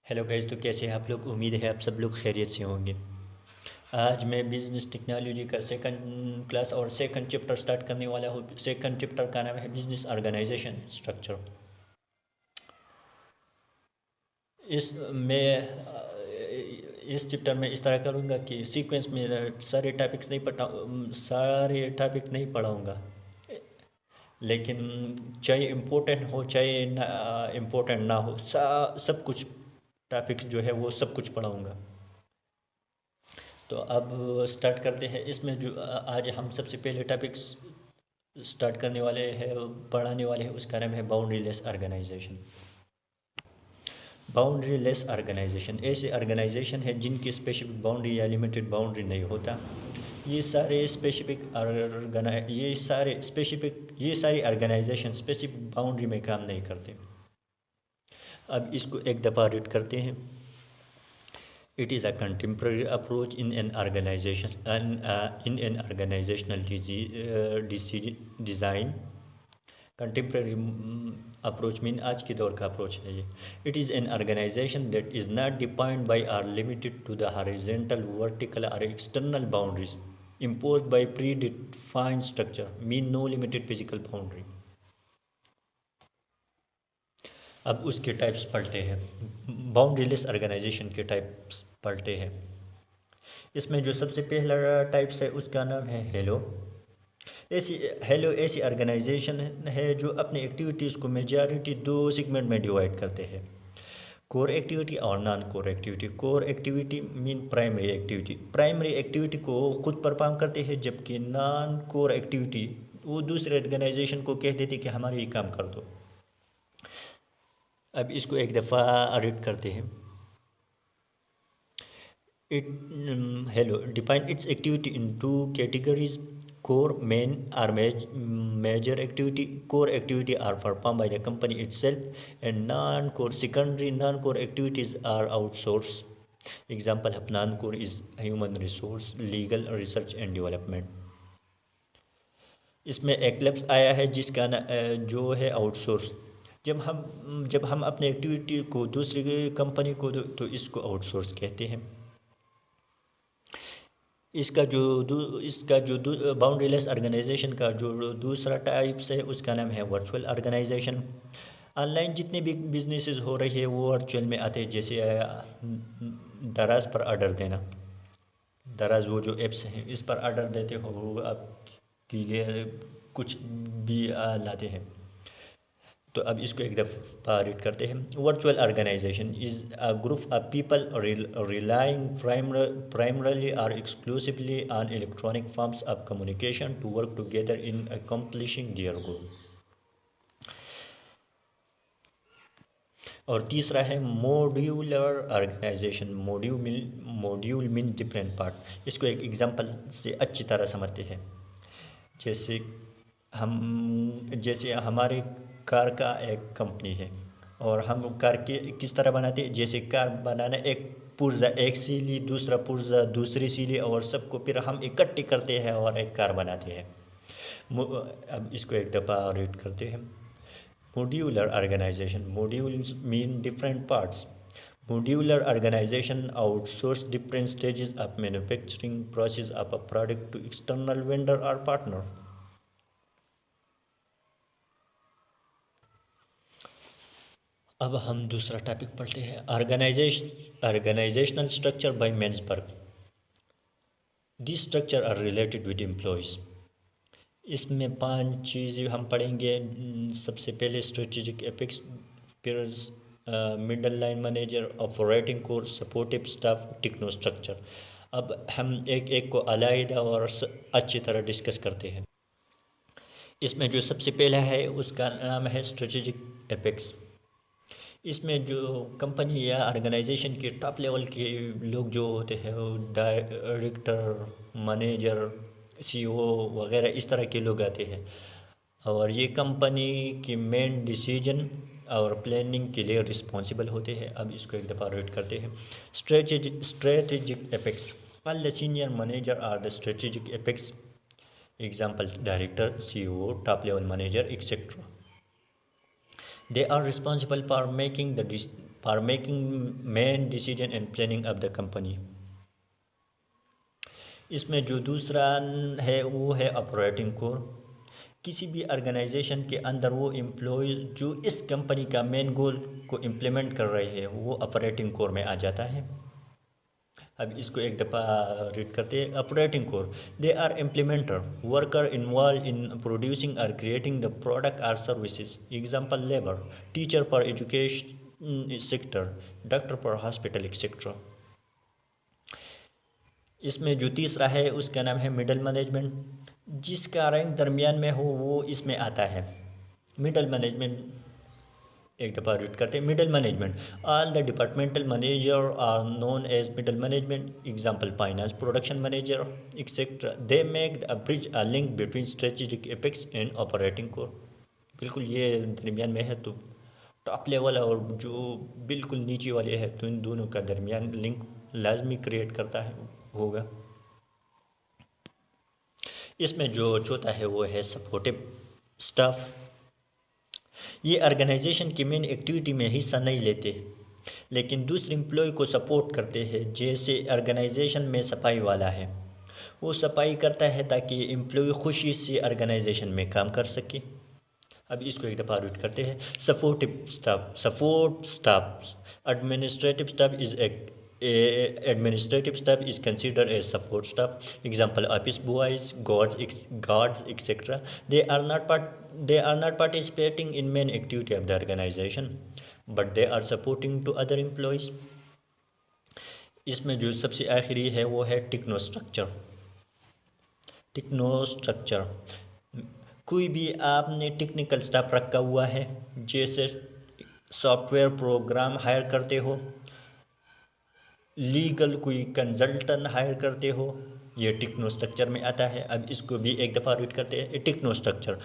Hello guys, तो कैसे हैं आप लोग। उम्मीद है आप सब लोग खैरियत से होंगे। आज मैं बिज़नेस टेक्नोलॉजी का सेकंड क्लास और सेकंड चैप्टर स्टार्ट करने वाला हूँ। सेकंड चैप्टर का नाम है बिज़नेस ऑर्गेनाइजेशन स्ट्रक्चर। इस मैं इस चैप्टर में इस तरह करूँगा कि सीक्वेंस में सारे टॉपिक नहीं पढ़ाऊँगा, लेकिन चाहे इम्पोर्टेंट हो चाहे ना इम्पोर्टेंट ना हो, सब कुछ टॉपिक्स जो है वो सब कुछ पढ़ाऊँगा। तो अब स्टार्ट करते हैं। इसमें जो आज हम सबसे पहले टॉपिक्स स्टार्ट करने वाले हैं, पढ़ाने वाले हैं, उसका नाम है boundaryless organization. Boundaryless organization ऐसे ऑर्गेनाइजेशन है जिनकी स्पेसिफिक बाउंड्री या लिमिटेड बाउंड्री नहीं होता। ये सारी ऑर्गेनाइजेशन स्पेसिफिक बाउंड्री में काम नहीं करते। अब इसको एक दफ़ा रीड करते हैं। It is a contemporary approach in an organization and in an organizational design. Contemporary approach mean आज के दौर का approach है ये. It is an organization that is not defined by or limited to the horizontal, vertical or external boundaries imposed by predefined structure. Mean no limited physical boundary. अब उसके types पढ़ते हैं। बाउंड्री लेस ऑर्गेनाइजेशन के types पढ़ते हैं। इसमें जो सबसे पहला टाइप्स है उसका नाम है ऐसी ऑर्गेनाइजेशन है जो अपनी एक्टिविटीज़ को मेजॉरिटी दो सेगमेंट में डिवाइड करते हैं, कोर एक्टिविटी और non core activity. Core activity mean primary activity को खुद परफॉर्म करते हैं, जबकि नॉन कोर एक्टिविटी वो दूसरे ऑर्गेनाइजेशन को कह देती कि हमारे ये काम कर दो। अब इसको एक दफ़ा रीड करते हैं। Define its activity in two categories: core, main or major activity. Core activity are performed by the company itself, and non-core secondary non-core activities are outsourced. Example of non-core is human resource, legal, research and development. इसमें एक्लेप्स आया है जिसका जो है outsource. जब हम अपने activity को दूसरी कंपनी को दो तो इसको आउटसोर्स कहते हैं। इसका जो बाउंड्री लेस ऑर्गेनाइजेशन का जो दूसरा टाइप्स है उसका नाम है वर्चुअल ऑर्गेनाइजेशन। ऑनलाइन जितने भी बिजनेसेस हो रही है वो वर्चुअल में आते हैं, जैसे दराज पर ऑर्डर देना। दराज वो जो एप्स हैं इस पर ऑर्डर देते हो, वो आपके लिए कुछ भी लाते हैं। तो अब इसको एक दफ़ा रीड करते हैं। Virtual organisation is a group of people relying primarily और exclusively on electronic forms of communication to work together in accomplishing their goal. और तीसरा है modular organisation. Module mean different part. इसको एक एग्जांपल से अच्छी तरह समझते हैं। जैसे हमारे कार का एक कंपनी है और हम कार के किस तरह बनाते हैं, जैसे कार बनाना एक पुर्जा एक सीली, दूसरा पुर्जा दूसरी सीली, और सबको फिर हम इकट्ठे करते हैं और एक कार बनाते हैं। अब इसको एक दफ़ा रीड करते हैं। Modular organization, modules mean different parts. Modular organization outsource different stages of manufacturing process of a product to external vendor or partner. अब हम दूसरा टॉपिक पढ़ते हैं, organisational structure by Mintzberg. This structure are related with employees. इसमें 5 चीज़ें हम पढ़ेंगे। सबसे पहले स्ट्रेटेजिक एपिक्स, फिर middle line manager, operating core, supportive staff, techno structure. अब हम एक एक को अलग और अच्छी तरह डिस्कस करते हैं। इसमें जो सबसे पहला है उसका नाम है स्ट्रेटेजिक एपिक्स। इसमें जो कंपनी या ऑर्गेनाइजेशन के टॉप लेवल के लोग जो होते हैं, वो डायरेक्टर, मैनेजर, सीईओ वगैरह इस तरह के लोग आते हैं, और ये कंपनी की मेन डिसीजन और प्लानिंग के लिए रिस्पॉन्सिबल होते हैं। अब इसको एक दफ़ा रीड करते हैं। Strategic apex, all the senior manager are the strategic apex. Example director, CEO, top level manager etcetera. They are responsible for making the for making main decision and planning of the company. इसमें जो दूसरा है वो है operating core. किसी भी organisation के अंदर वो एम्प्लॉय जो इस कंपनी का मेन गोल को इम्प्लीमेंट कर रहे हैं वो ऑपरेटिंग कोर में आ जाता है। अब इसको एक दफ़ा रीड करते हैं। Operating core, they are implementer worker involve in producing और creating the product or services. Example labour, teacher for education sector, doctor for hospital etcetera. इसमें जो तीसरा है उसका नाम है मिडल मैनेजमेंट। जिसका रैंक दरमियान में हो वो इसमें आता है। मिडल मैनेजमेंट एक दफ़ा रीड करते हैं। Middle management, all the departmental manager are known as middle management. Example finance, production manager etcetera. They make a bridge a link between strategic apex and operating core. बिल्कुल ये दरमियान में है, तो टॉप लेवल और जो बिल्कुल नीचे वाले है तो इन दोनों का दरमियान लिंक लाजमी क्रिएट करता है होगा। इसमें जो चौथा है वो है सपोर्टिव स्टाफ। ये ऑर्गेनाइजेशन की मेन एक्टिविटी में हिस्सा नहीं लेते लेकिन दूसरे एम्प्लॉय को सपोर्ट करते हैं। जैसे ऑर्गेनाइजेशन में सफाई वाला है, वो सफाई करता है ताकि एम्प्लॉय खुशी से ऑर्गेनाइजेशन में काम कर सके। अब इसको एक दफ़ा रीड करते हैं। Supportive staff, support staff, administrative staff is administrative staff is considered as support staff. Example, office boys, guards etc. They are not participating in main activity of the organization but they are supporting to other employees. इसमें जो सबसे आखिरी है वो है टेक्नोस्ट्रक्चर। टेक्नोस्ट्रक्चर, कोई भी आपने टेक्निकल स्टाफ रखा हुआ है, जैसे सॉफ्टवेयर प्रोग्राम हायर करते हो, लीगल कोई कंसल्टेंट हायर करते हो, ये टेक्नोस्ट्रक्चर में आता है। अब इसको भी एक दफ़ा रीड करते हैं। Technostructure,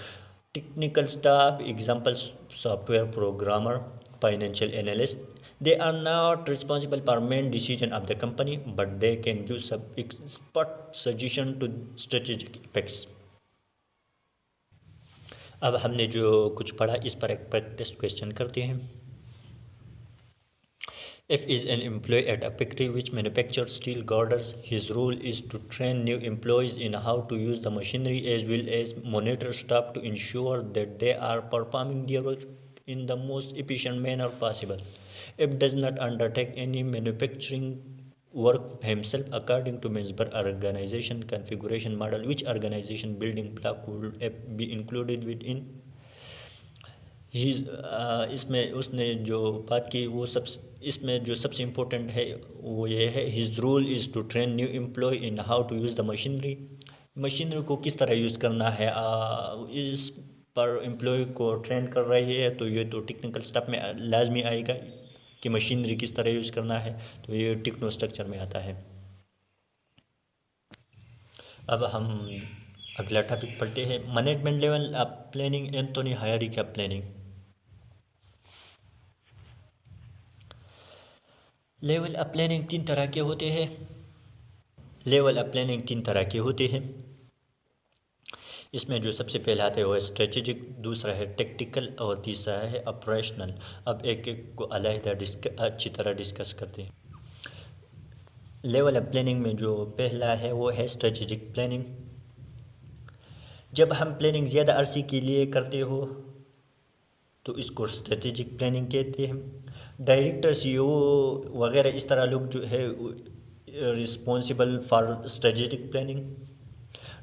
technical staff, example software programmer, financial analyst. They are not responsible for main decision of the company but they can give sub expert suggestion to strategic effects. अब हमने जो कुछ पढ़ा इस पर एक प्रैक्टिस क्वेश्चन करते हैं। If is an employee at a factory which manufactures steel girders, his role is to train new employees in how to use the machinery as well as monitor staff to ensure that they are performing their work in the most efficient manner possible. If does not undertake any manufacturing work himself according to Minsberg organization configuration model, which organization building block would be included within इसमें उसने जो बात की वो सब, इसमें जो सबसे इम्पोर्टेंट है वो ये है, his role is to train new employee in how to use the machinery. Machinery को किस तरह यूज़ करना है, इस पर एम्प्लॉय को ट्रेन कर रही है, तो ये तो टेक्निकल स्टाफ में लाजमी आएगा कि मशीनरी किस तरह यूज़ करना है, तो ये टेक्नो स्ट्रक्चर में आता है। अब हम अगला टॉपिक पढ़ते हैं, management level of planning, Anthony hierarchy का प्लानिंग। लेवल ऑफ प्लानिंग तीन तरह के होते हैं। लेवल ऑफ प्लानिंग तीन तरह के होते हैं। इसमें जो सबसे पहला आता है वो है स्ट्रेटेजिक, दूसरा है टेक्टिकल और तीसरा है ऑपरेशनल। अब एक एक को अलग अच्छी तरह डिस्कस करते हैं। लेवल ऑफ प्लानिंग में जो पहला है वो है स्ट्रेटेजिक प्लानिंग। जब हम प्लानिंग ज़्यादा अरसे के लिए करते हो तो इसको स्ट्रेटेजिक प्लानिंग कहते हैं। डायरेक्टर, सीईओ वगैरह इस तरह लोग जो है responsible for strategic planning.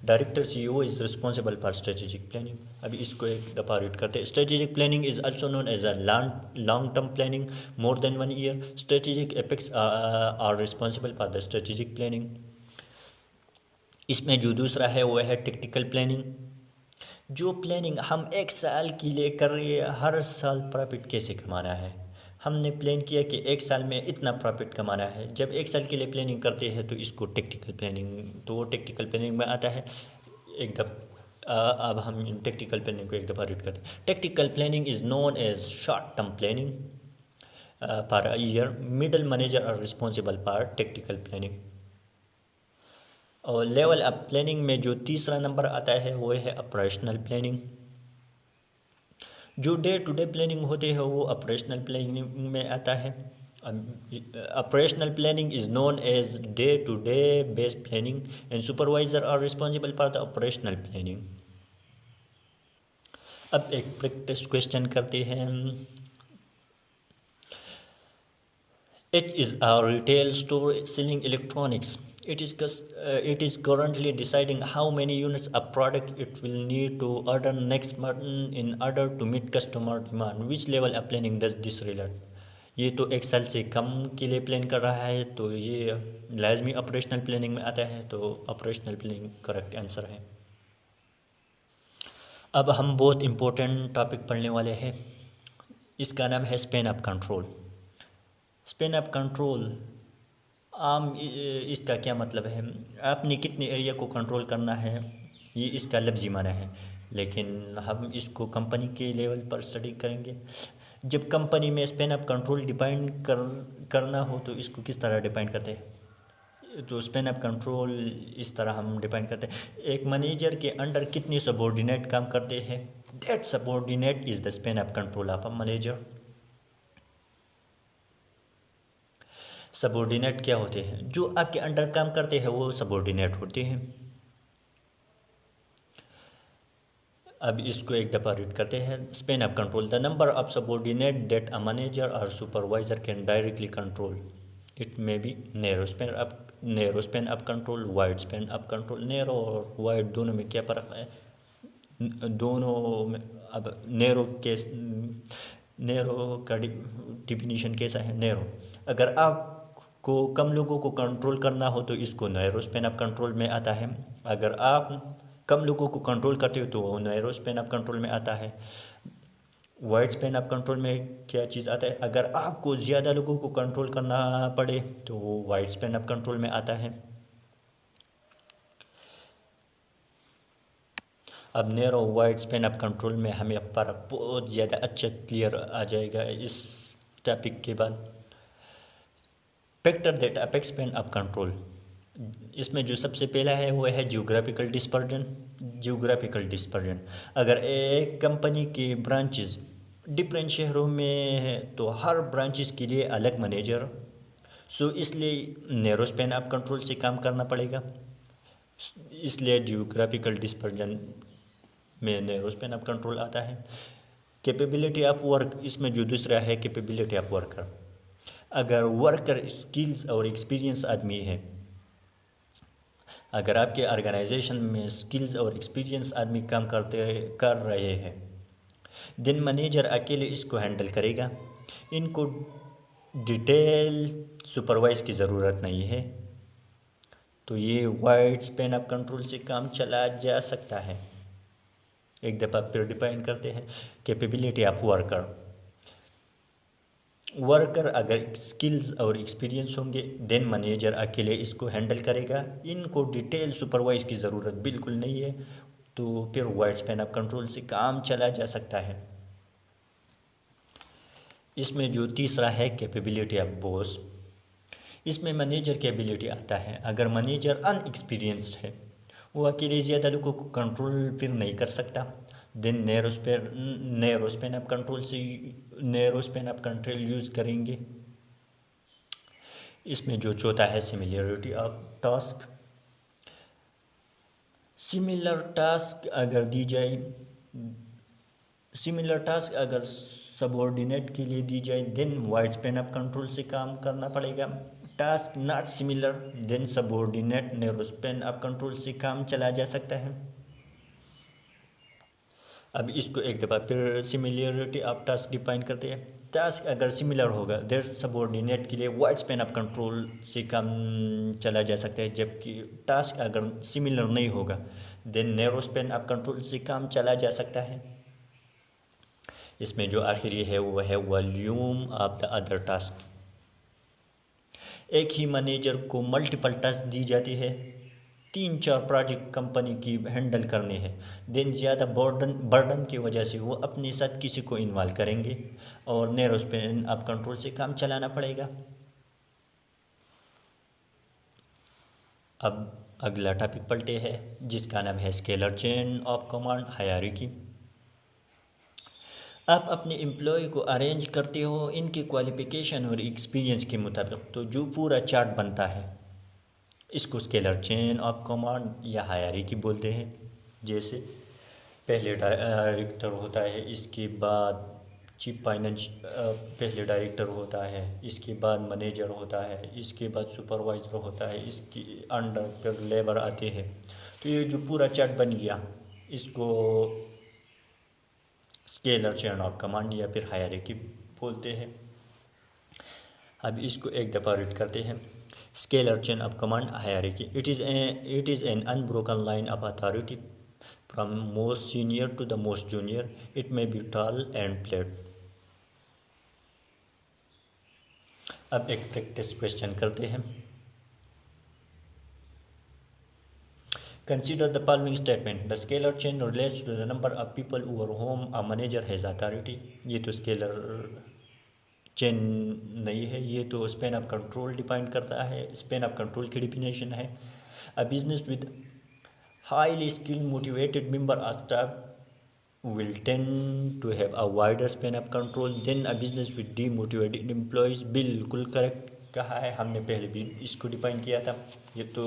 Director, CEO is responsible for strategic planning. अभी इसको एक दफ़ा रीड करते हैं। Strategic planning is also known as a long term planning more than 1 year. Strategic apex are responsible for the strategic planning. इसमें जो दूसरा है वो है टेक्टिकल प्लानिंग। जो प्लानिंग हम 1 साल के लिए कर रहे हैं, हर साल प्रॉफिट कैसे कमाना है, हमने प्लान किया कि 1 साल में इतना प्रॉफिट कमाना है। जब 1 साल के लिए प्लानिंग करते हैं तो इसको टेक्टिकल प्लानिंग, तो वो टेक्टिकल प्लानिंग में आता है। अब हम टेक्टिकल प्लानिंग को एक दफ़ा रीड करते हैं। Tactical planning is known as short term planning for a year. Middle manager are responsible for tactical planning. और लेवल ऑफ प्लानिंग में जो तीसरा नंबर आता है वो है ऑपरेशनल प्लानिंग। जो डे टू डे प्लानिंग होती है वो ऑपरेशनल प्लानिंग में आता है। Operational planning is known as day to day based planning and supervisor are responsible for the operational planning. अब एक प्रैक्टिस क्वेश्चन करते हैं। H is a retail store selling electronics. It is currently deciding how many units of product it will need to order next month in order to meet customer demand. Which level of planning does this relate? ये तो एक साल से कम के लिए plan कर रहा है, तो ये लाजमी ऑपरेशनल प्लानिंग में आता है, तो ऑपरेशनल प्लानिंग करेक्ट आंसर है। अब हम बहुत इम्पोर्टेंट टॉपिक पढ़ने वाले हैं, इसका नाम है Spain of control. Spain of control इसका क्या मतलब है? आपने कितने एरिया को कंट्रोल करना है, ये इसका लफ्ज़ी माना है, लेकिन हम इसको कंपनी के लेवल पर स्टडी करेंगे। जब कंपनी में स्पेन ऑफ कंट्रोल डिफाइन करना हो तो इसको किस तरह डिफाइन करते हैं? तो स्पेन ऑफ कंट्रोल इस तरह हम डिफाइन करते हैं, एक मैनेजर के अंडर कितने सबॉर्डिनेट काम करते हैं, that subordinate is the Spain of control of a manager. Subordinate क्या होते हैं? जो आपके अंडर काम करते हैं वो सबॉर्डिनेट होते हैं। अब इसको एक दफ़ा रीड करते हैं। Span of control, the number of subordinate that a manager और supervisor can directly control. It may be narrow span of control, wide span of control. Narrow और वाइड दोनों में क्या फ़र्क है? दोनों में अब नैरो का डिफिनीशन कैसा है? नैरो, अगर आपको कम लोगों को कंट्रोल करना हो तो इसको नैरो स्पेन ऑफ कंट्रोल में आता है। अगर आप कम लोगों को कंट्रोल करते हो तो वो नैरो स्पेन ऑफ कंट्रोल में आता है। वाइड स्पेन ऑफ कंट्रोल में क्या चीज़ आता है? अगर आपको ज़्यादा लोगों को कंट्रोल करना पड़े तो वो वाइड स्पेन ऑफ कंट्रोल में आता है। अब narrow wide span of control में हमें फ़र्क बहुत ज़्यादा अच्छा क्लियर आ जाएगा इस टॉपिक के बाद। Factor that affect Spain of control, इसमें जो सबसे पहला है वो है जियोग्राफिकल डिस्पर्जन। जियोग्राफिकल डिस्पर्जन, अगर एक कंपनी के ब्रांचेस डिफरेंट शहरों में है तो हर ब्रांचेस के लिए अलग मैनेजर, सो इसलिए नैरो स्पेन ऑफ कंट्रोल से काम करना पड़ेगा। इसलिए जियोग्राफिकल डिस्पर्जन में नैरो स्पेन ऑफ कंट्रोल आता है। कैपेबिलिटी ऑफ वर्क, इसमें जो दूसरा है कैपेबिलिटी ऑफ वर्कर, अगर वर्कर स्किल्स और एक्सपीरियंस आदमी है, अगर आपके ऑर्गेनाइजेशन में स्किल्स और एक्सपीरियंस आदमी काम कर रहे हैं, देन मैनेजर अकेले इसको हैंडल करेगा, इनको डिटेल सुपरवाइज की ज़रूरत नहीं है, तो ये वाइड स्पेन ऑफ कंट्रोल से काम चला जा सकता है। एक दफ़ा फिर डिफाइन करते हैं कैपेबिलिटी ऑफ वर्कर। वर्कर अगर स्किल्स और एक्सपीरियंस होंगे देन मैनेजर अकेले इसको हैंडल करेगा, इनको डिटेल सुपरवाइज की ज़रूरत बिल्कुल नहीं है, तो फिर वाइड स्पेन ऑफ कंट्रोल से काम चला जा सकता है। इसमें जो तीसरा है कैपेबिलिटी ऑफ बॉस, इसमें मैनेजर की एबिलिटी आता है। अगर मैनेजर अनएक्सपीरियंस्ड है, वो अकेले ज़्यादा लोगों को कंट्रोल फिर नहीं कर सकता, then narrow span of control से narrow span of control use करेंगे। इसमें जो चौथा है similarity of task, similar task अगर सबऑर्डिनेट के लिए दी जाए then wide span of control से काम करना पड़ेगा। Task not similar then subordinate narrow span of control से काम चला जा सकता है। अब इसको एक दफ़ा फिर सिमिलरिटी ऑफ टास्क डिफाइन करते हैं। टास्क अगर सिमिलर होगा देन सबऑर्डिनेट के लिए वाइड स्पेन ऑफ कंट्रोल से काम चला जा सकता है, जबकि टास्क अगर सिमिलर नहीं होगा then narrow span of control से काम चला जा सकता है। इसमें जो आखिरी है वो है volume of the other task. एक ही मैनेजर को मल्टीपल टास्क दी जाती है, 3-4 प्रोजेक्ट कंपनी की हैंडल करने हैं, देन ज़्यादा बर्डन की वजह से वो अपने साथ किसी को इन्वॉल्व करेंगे और नैरो स्पेन ऑफ कंट्रोल से काम चलाना पड़ेगा। अब अगला टॉपिक पलटे है जिसका नाम है scalar chain of command hierarchy. आप अपने एम्प्लॉय को अरेंज करते हो इनकी क्वालिफ़िकेशन और एक्सपीरियंस के मुताबिक, तो जो पूरा चार्ट बनता है इसको स्केलर चेन ऑफ कमांड या हायरार्की बोलते हैं। जैसे पहले डायरेक्टर होता है, इसके बाद चीफ फाइनेंस पहले डायरेक्टर होता है, इसके बाद मैनेजर होता है, इसके बाद सुपरवाइज़र होता है, इसके अंडर फिर लेबर आते हैं। तो ये जो पूरा चार्ट बन गया इसको स्केलर चेन ऑफ कमांड या फिर हायरार्की बोलते हैं। अब इसको एक दफ़ा रीड करते हैं। Scalar chain of command hierarchy, it is an unbroken line of authority from most senior to the most junior. It may be tall and flat. अब एक प्रैक्टिस क्वेश्चन करते हैं। Consider the following statement, the scalar chain relates to the number of people over whom a manager has authority. ये तो scalar chain नहीं है, ये तो स्पेन ऑफ कंट्रोल डिफाइन करता है, स्पेन ऑफ कंट्रोल की डिफिनेशन है। A business with highly skilled motivated member of staff will tend to have a wider span of control than a business with demotivated employees। बिल्कुल correct कहा है, हमने पहले भी इसको डिफाइन किया था। ये तो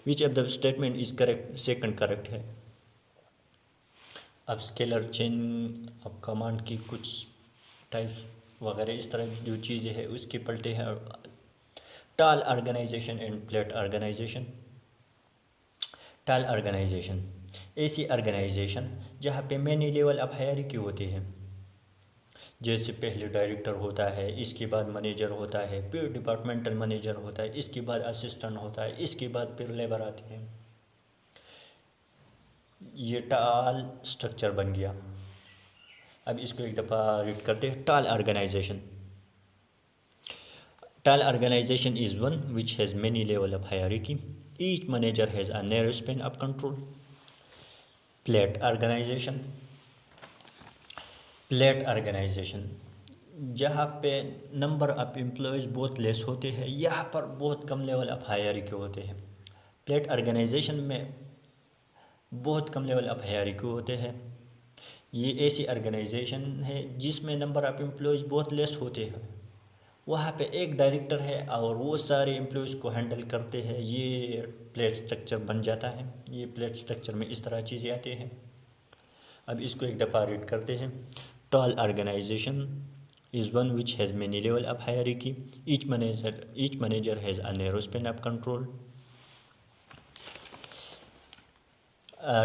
which of the statement is correct, second correct है। अब स्केलर चेन ऑफ कमांड की कुछ टाइप्स वगैरह इस तरह की जो चीज़ें हैं उसके पलटे हैं। Tall organisation and flat organisation. Tall organisation ऐसी ऑर्गेनाइजेशन जहाँ पे मैनी लेवल ऑफ हायरार्की होते हैं। जैसे पहले डायरेक्टर होता है, इसके बाद मैनेजर होता है, फिर डिपार्टमेंटल मैनेजर होता है, इसके बाद असिस्टेंट होता है, इसके बाद फिर लेबर आते हैं। ये टाल स्ट्रक्चर बन गया। अब इसको एक दफ़ा रीड करते हैं। Tall organization, tall organization is one which has many level of hierarchy, each manager has a narrow span of control. Flat organization, flat organization जहाँ पे नंबर ऑफ एम्प्लॉयज़ बहुत लेस होते हैं, यहाँ पर बहुत कम लेवल ऑफ हायरार्की होते हैं। फ्लैट ऑर्गेनाइजेशन में बहुत कम लेवल ऑफ हायरार्की होते हैं। ये ऐसी ऑर्गेनाइजेशन है जिसमें नंबर ऑफ एम्प्लॉयज़ बहुत लेस होते हैं, वहाँ पे एक डायरेक्टर है और वो सारे एम्प्लॉयज़ को हैंडल करते हैं। ये फ्लैट स्ट्रक्चर बन जाता है। ये फ्लैट स्ट्रक्चर में इस तरह चीज़ें आती हैं। अब इसको एक दफ़ा रीड करते हैं। Tall organization is one which has many level of hierarchy, each manager has a narrow span of control।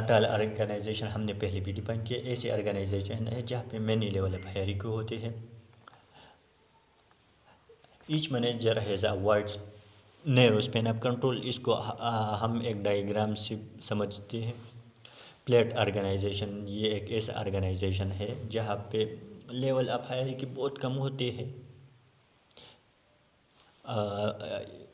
टाल ऑर्गेनाइजेशन हमने पहले भी डिफाइन किया, ऐसे ऑर्गेनाइजेशन है जहाँ पे मैनी लेवल ऑफ हायरार्की होते हैं। Each manager has a wide narrow span of control, इसको हम एक डायग्राम से समझते हैं। फ्लैट ऑर्गेनाइजेशन ये एक ऐसा ऑर्गेनाइजेशन है जहाँ पे लेवल ऑफ हायरार्की बहुत कम होते हैं।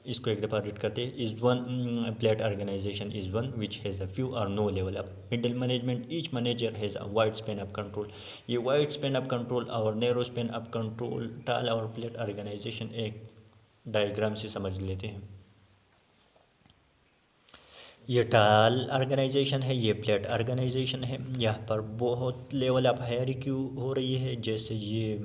इसको एक दफ़ा रीड करते हैं। Is one flat organisation is one which has a few और no level of middle management, each manager has a wide span of control. ये वाइड स्पैन ऑफ कंट्रोल और narrow span of control tall और flat organisation एक diagram से समझ लेते हैं। ये टाल ऑर्गेनाइजेशन है, ये फ्लैट ऑर्गेनाइजेशन है। यहाँ पर बहुत लेवल ऑफ हायरार्की हो रही है। जैसे ये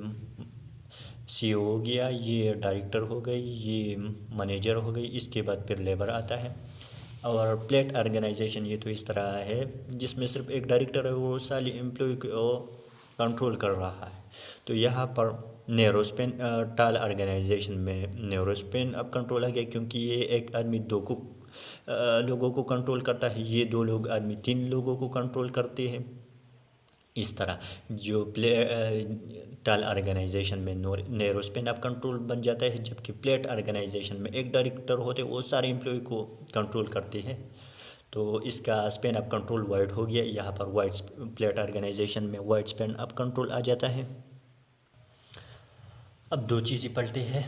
सीईओ हो गया, ये डायरेक्टर हो गई, ये मैनेजर हो गई, इसके बाद फिर लेबर आता है। और फ्लैट ऑर्गेनाइजेशन ये तो इस तरह है जिसमें सिर्फ एक डायरेक्टर है, वो सारे एम्प्लॉय को कंट्रोल कर रहा है। तो यहाँ पर नैरो स्पैन टाल ऑर्गेनाइजेशन में नैरो स्पैन अब कंट्रोल आ गया, क्योंकि ये एक आदमी लोगों को कंट्रोल करता है, ये दो लोग आदमी 3 लोगों को कंट्रोल करते हैं। इस तरह जो टाल ऑर्गेनाइजेशन में नैरो स्पैन ऑफ कंट्रोल बन जाता है, जबकि फ्लैट ऑर्गेनाइजेशन में एक डायरेक्टर होते हैं, वो सारे एम्प्लॉय को कंट्रोल करते हैं। तो इसका स्पैन ऑफ कंट्रोल वाइड हो गया। यहाँ पर वाइड फ्लैट ऑर्गेनाइजेशन में वाइड स्पैन ऑफ कंट्रोल आ जाता है। अब दो चीज़ें पलटे हैं,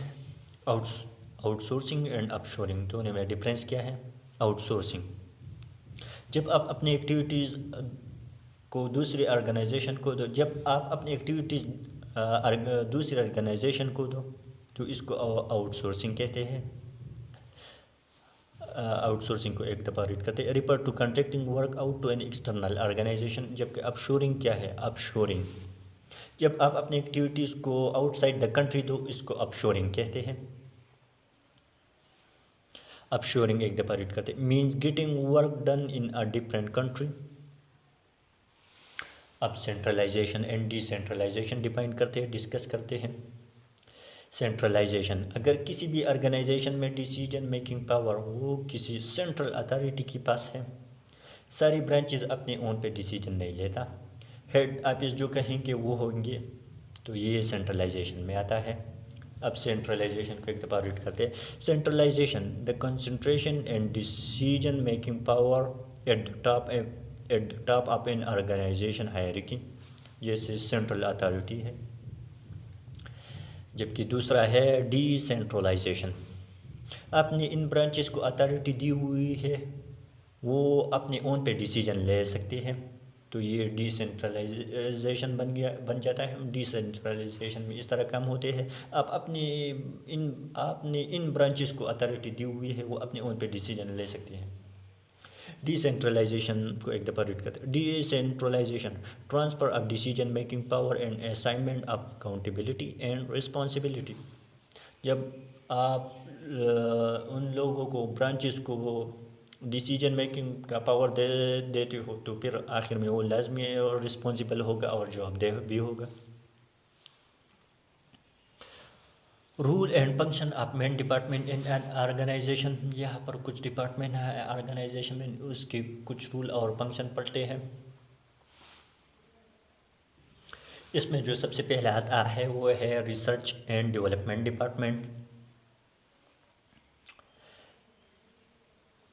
आउटसोर्सिंग एंड अपशोरिंग। दोनों में डिफरेंस क्या है? आउटसोर्सिंग, जब आप अपनी एक्टिविटीज़ को दूसरी ऑर्गेनाइजेशन को दो, जब आप अपनी एक्टिविटीज़ दूसरी ऑर्गेनाइजेशन को दो तो इसको आउटसोर्सिंग कहते हैं। आउटसोर्सिंग को एक दफ़ा रीड करते हैं। Refer to contracting work out to an external organization. जबकि अपशोरिंग क्या है? अपशोरिंग जब आप अपनी एक्टिविटीज़ को आउटसाइड द कंट्री दो, इसको अपशोरिंग कहते हैं। अपशोरिंग एक दफ़ा रीड करते, means getting work done in a different country. अब सेंट्रलाइजेशन एंड डिसेंट्रलाइजेशन डिफाइन करते हैं, डिस्कस करते हैं। सेंट्रलाइजेशन, अगर किसी भी ऑर्गेनाइजेशन में डिसीजन मेकिंग पावर वो किसी सेंट्रल अथॉरिटी के पास है, सारी ब्रांचेस अपने ओन पे डिसीजन नहीं लेता, हेड ऑफिस जो कहेंगे वो होंगे, तो ये सेंट्रलाइजेशन में आता है। अब सेंट्रलाइजेशन को एक दफ़ा रीड करते हैं। Centralization, the concentration and decision making power at the top of an organization hierarchy, जैसे सेंट्रल अथॉरिटी है। जबकि दूसरा है डिसेंट्रलाइजेशन, आपने इन ब्रांचेस को अथॉरिटी दी हुई है, वो अपने ओन पे डिसीजन ले सकते हैं, तो ये डिसेंट्रलाइजेशन बन जाता है। डिसेंट्रलाइजेशन में इस तरह काम होते हैं, आप आपने इन ब्रांचेस को अथॉरिटी दी हुई है, वो अपने ओन पे डिसीजन ले सकते हैं। डिसेंट्रलाइजेशन को एक दफ़ा रीड करते हैं। Decentralization, transfer of decision making power and assignment of accountability and responsibility. जब आप उन लोगों को, ब्रांचेस को वो डिसीजन मेकिंग का पावर देते हो, तो फिर आखिर में वो लाजमी और रिस्पॉन्सिबल होगा और जवाबदेह भी होगा। Rule and function of main department in an organization, यहाँ पर कुछ डिपार्टमेंट है ऑर्गेनाइजेशन में, उसके कुछ रूल और फंक्शन पढ़ते हैं। इसमें जो सबसे पहला आता है वो है रिसर्च एंड डेवलपमेंट डिपार्टमेंट।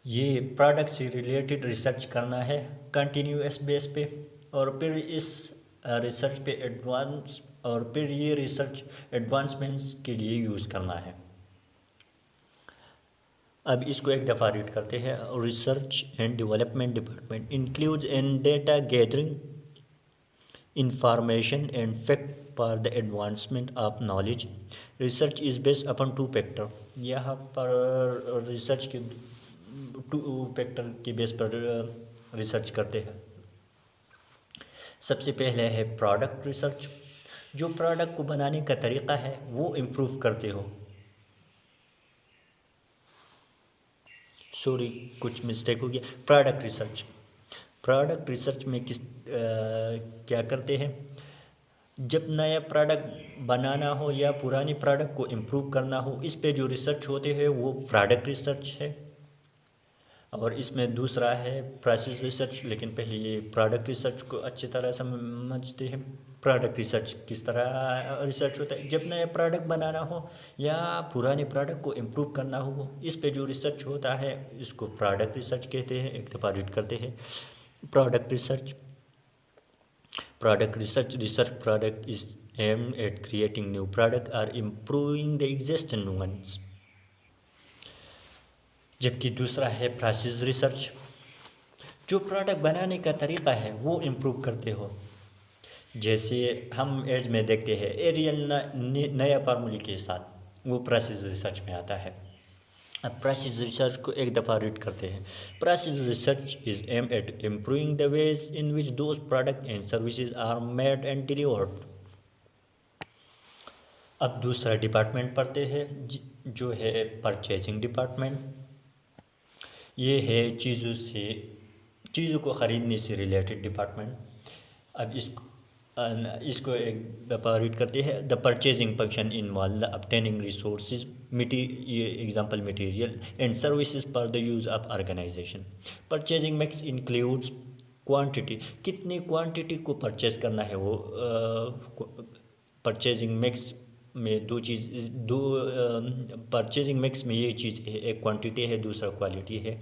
ये प्रोडक्ट से रिलेटेड रिसर्च करना है कंटिन्यूअस बेस पे, और फिर इस रिसर्च पे ये रिसर्च एडवांसमेंट्स के लिए यूज़ करना है। अब इसको एक दफ़ा रीड करते हैं। Research and development department includes in data gathering, information and fact for the advancement of knowledge. Research is based upon two factor, यहाँ पर रिसर्च के टू फैक्टर के बेस पर रिसर्च करते हैं। सबसे पहले है प्रोडक्ट रिसर्च, जो प्रोडक्ट को बनाने का तरीक़ा है वो इम्प्रूव करते हो। सॉरी, कुछ मिस्टेक हो गया। प्रोडक्ट रिसर्च में क्या करते हैं, जब नया प्रोडक्ट बनाना हो या पुरानी प्रोडक्ट को इम्प्रूव करना हो, इस पे जो रिसर्च होते हैं वो प्रोडक्ट रिसर्च है। और इसमें दूसरा है प्रोसेस रिसर्च, लेकिन पहले ये प्रोडक्ट रिसर्च को अच्छी तरह समझते हैं। प्रोडक्ट रिसर्च किस तरह रिसर्च होता है, जब नया प्रोडक्ट बनाना हो या पुराने प्रोडक्ट को इम्प्रूव करना हो, इस पे जो रिसर्च होता है इसको प्रोडक्ट रिसर्च कहते हैं। एक दफ़ा रीड करते हैं। Product research product is aimed at creating new product और इम्प्रूविंग द एग्जिस्टिंग वंस। जबकि दूसरा है प्रोसेस रिसर्च, जो प्रोडक्ट बनाने का तरीक़ा है वो इम्प्रूव करते हो। जैसे हम एज में देखते हैं एरियल नया फार्मूले के साथ, वो प्रोसेस रिसर्च में आता है। अब प्रोसेस रिसर्च को एक दफ़ा रीड करते हैं। Process research is aim at improving the ways in which those product and services are made and delivered. अब दूसरा डिपार्टमेंट पढ़ते हैं जो है परचेजिंग डिपार्टमेंट। ये है चीज़ों को ख़रीदने से रिलेटेड डिपार्टमेंट। अब इसको एक दफ़ा रीड करते हैं। The purchasing function involve the obtaining resources, ये example material and services for the use of organization. Purchasing mix includes quantity, कितनी क्वांटिटी को परचेज करना है वो। परचेजिंग मिक्स में परचेजिंग मिक्स में ये चीज़ है, एक क्वांटिटी है, दूसरा क्वालिटी है,